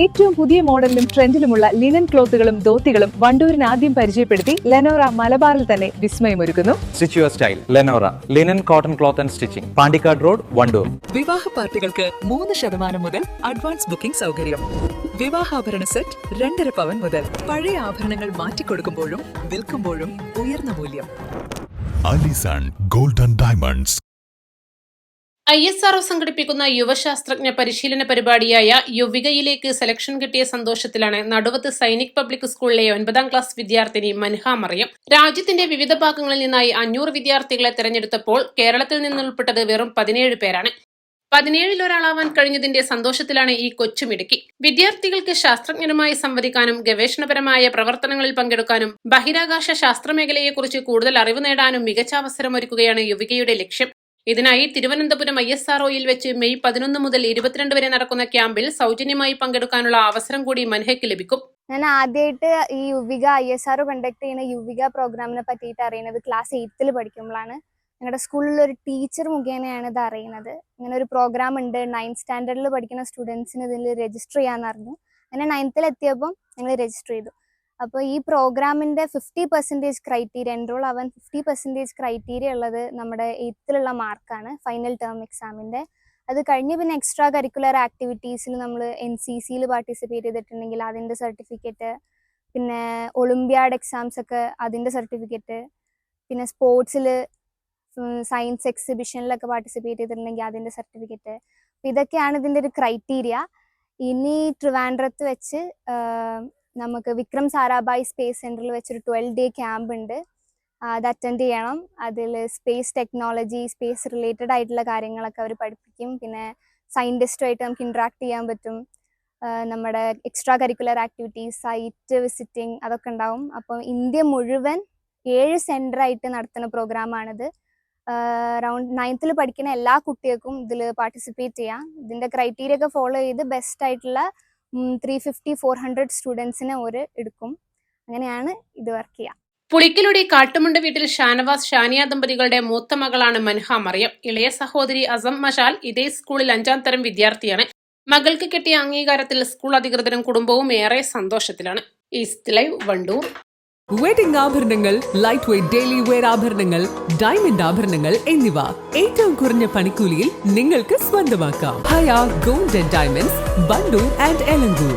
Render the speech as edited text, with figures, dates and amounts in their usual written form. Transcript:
ഏറ്റവും പുതിയ മോഡലിലും ട്രെൻഡിലുമുള്ള ലിനൻ ക്ലോത്തുകളും ധോത്തികളും വണ്ടൂരിന് ആദ്യം പരിചയപ്പെടുത്തി ലെനോറ മലബാറിൽ തന്നെ വിസ്മയമൊരുക്കുന്നു. Stitch your style Lenora linen cotton cloth and stitching, Pandikkad road, Wandoor. വിവാഹ പാർട്ടികൾക്ക് 3% മുതൽ അഡ്വാൻസ് ബുക്കിംഗ് സൗകര്യം. വിവാഹാഭരണ സെറ്റ് 2.5 പവൻ മുതൽ. പഴയ ആഭരണങ്ങൾ മാറ്റിക്കൊടുക്കുമ്പോഴും വിൽക്കുമ്പോഴും ഉയർന്ന മൂല്യം. Allison golden diamonds. ISRO സംഘടിപ്പിക്കുന്ന യുവശാസ്ത്രജ്ഞ പരിശീലന പരിപാടിയായ യുവികയിലേക്ക് സെലക്ഷൻ കിട്ടിയ സന്തോഷത്തിലാണ് നടുവത്ത് സൈനിക് പബ്ലിക് സ്കൂളിലെ 9ാം ക്ലാസ് വിദ്യാർത്ഥിനി മൻഹ മറിയം. രാജ്യത്തിന്റെ വിവിധ ഭാഗങ്ങളിൽ നിന്നായി 500 വിദ്യാർത്ഥികളെ തെരഞ്ഞെടുത്തപ്പോൾ കേരളത്തിൽ നിന്നുൾപ്പെട്ടത് വെറും 17 പേരാണ്. 17-ൽ ഒരാളാവാൻ കഴിഞ്ഞതിന്റെ സന്തോഷത്തിലാണ് ഈ കൊച്ചുമിടുക്കി. വിദ്യാർത്ഥികൾക്ക് ശാസ്ത്രജ്ഞരുമായി സംവദിക്കാനും ഗവേഷണപരമായ പ്രവർത്തനങ്ങളിൽ പങ്കെടുക്കാനും ബഹിരാകാശ ശാസ്ത്രമേഖലയെക്കുറിച്ച് കൂടുതൽ അറിവ് നേടാനും മികച്ച അവസരമൊരുക്കുകയാണ് യുവികയുടെ ലക്ഷ്യം. ഇതിനായി തിരുവനന്തപുരം ISROയിൽ വെച്ച് മെയ് 11 മുതൽ 22 വരെ നടക്കുന്ന ക്യാമ്പിൽ സൗജന്യമായി പങ്കെടുക്കാനുള്ള അവസരം കൂടി മൻഹയ്ക്ക് ലഭിക്കും. ഞാൻ ആദ്യമായിട്ട് ഈ യുവിക ISRO കണ്ടക്ട് ചെയ്യുന്ന യുവിക പ്രോഗ്രാമിനെ പറ്റിയിട്ട് അറിയുന്നത് ക്ലാസ് 8ൽ പഠിക്കുമ്പോഴാണ്. ഞങ്ങളുടെ സ്കൂളിൽ ഒരു ടീച്ചർ മുഖേനയാണ് ഇത് അറിയുന്നത്. ഇങ്ങനെ ഒരു പ്രോഗ്രാം ഉണ്ട്, 9th സ്റ്റാൻഡേർഡിൽ പഠിക്കുന്ന സ്റ്റുഡൻസിന് ഇതിൽ രജിസ്റ്റർ ചെയ്യാമെന്ന് അറിഞ്ഞു. അങ്ങനെ 9th എത്തിയപ്പോൾ ഞങ്ങൾ രജിസ്റ്റർ ചെയ്തു. അപ്പോൾ ഈ പ്രോഗ്രാമിൻ്റെ 50% ക്രൈറ്റീരിയ, എൻറോൾ ആവാൻ 50% ക്രൈറ്റീരിയ ഉള്ളത് നമ്മുടെ 8ലുള്ള മാർക്കാണ്, ഫൈനൽ ടേം എക്സാമിൻ്റെ. അത് കഴിഞ്ഞ് പിന്നെ എക്സ്ട്രാ കരിക്കുലർ ആക്ടിവിറ്റീസിൽ നമ്മൾ NCCയിൽ പാർട്ടിസിപ്പേറ്റ് ചെയ്തിട്ടുണ്ടെങ്കിൽ അതിൻ്റെ സർട്ടിഫിക്കറ്റ്, പിന്നെ ഒളിമ്പ്യാഡ് എക്സാംസ് ഒക്കെ അതിൻ്റെ സർട്ടിഫിക്കറ്റ്, പിന്നെ സ്പോർട്സിൽ സയൻസ് എക്സിബിഷനിലൊക്കെ പാർട്ടിസിപ്പേറ്റ് ചെയ്തിട്ടുണ്ടെങ്കിൽ അതിൻ്റെ സർട്ടിഫിക്കറ്റ്. അപ്പോൾ ഇതൊക്കെയാണ് ഇതിൻ്റെ ഒരു ക്രൈറ്റീരിയ. ഇനി ട്രിവാൻഡ്രത്ത് വെച്ച് നമുക്ക് വിക്രം സാരാഭായ് സ്പേസ് സെൻറ്ററിൽ വെച്ചൊരു 12-day ക്യാമ്പ് ഉണ്ട്. അത് അറ്റൻഡ് ചെയ്യണം. അതിൽ സ്പേസ് ടെക്നോളജി, സ്പേസ് റിലേറ്റഡ് ആയിട്ടുള്ള കാര്യങ്ങളൊക്കെ അവർ പഠിപ്പിക്കും. പിന്നെ സയൻറ്റിസ്റ്റുമായിട്ട് നമുക്ക് ഇൻട്രാക്ട് ചെയ്യാൻ പറ്റും. നമ്മുടെ extra curricular activities, site visiting അതൊക്കെ ഉണ്ടാവും. അപ്പം ഇന്ത്യ മുഴുവൻ 7 സെൻറ്ററായിട്ട് നടത്തുന്ന പ്രോഗ്രാമാണിത്. അറൗണ്ട് 9th പഠിക്കുന്ന എല്ലാ കുട്ടികൾക്കും ഇതിൽ പാർട്ടിസിപ്പേറ്റ് ചെയ്യാം. ഇതിൻ്റെ ക്രൈറ്റീരിയ ഒക്കെ ഫോളോ ചെയ്ത് ബെസ്റ്റ് ആയിട്ടുള്ള 350-400 സ്റ്റുഡൻസിനെ ഒരു എടുക്കും. അങ്ങനെയാണ് ഇത് വർക്ക് ചെയ്യുക. പുളിക്കലുടെ കാട്ടുമുണ്ട വീട്ടിൽ ഷാനവാസ് ഷാനിയ ദമ്പതികളുടെ മൂത്ത മകളാണ് മൻഹ മറിയം. ഇളയ സഹോദരി അസം മഷാൽ ഇതേ സ്കൂളിൽ 5ാം തരം വിദ്യാർത്ഥിയാണ്. മകൾക്ക് കിട്ടിയ അംഗീകാരത്തിൽ സ്കൂൾ അധികൃതരും കുടുംബവും ഏറെ സന്തോഷത്തിലാണ്. East Live, Wandoor. വെഡിംഗ് ആഭരണങ്ങൾ, ലൈറ്റ് വെയ്റ്റ് ഡെയിലി വെയർ ആഭരണങ്ങൾ, ഡയമണ്ട് ആഭരണങ്ങൾ എന്നിവ ഏറ്റവും കുറഞ്ഞ പണിക്കൂലിയിൽ നിങ്ങൾക്ക് സ്വന്തമാക്കാം. Haya golden diamonds, Wandoor and Elankur.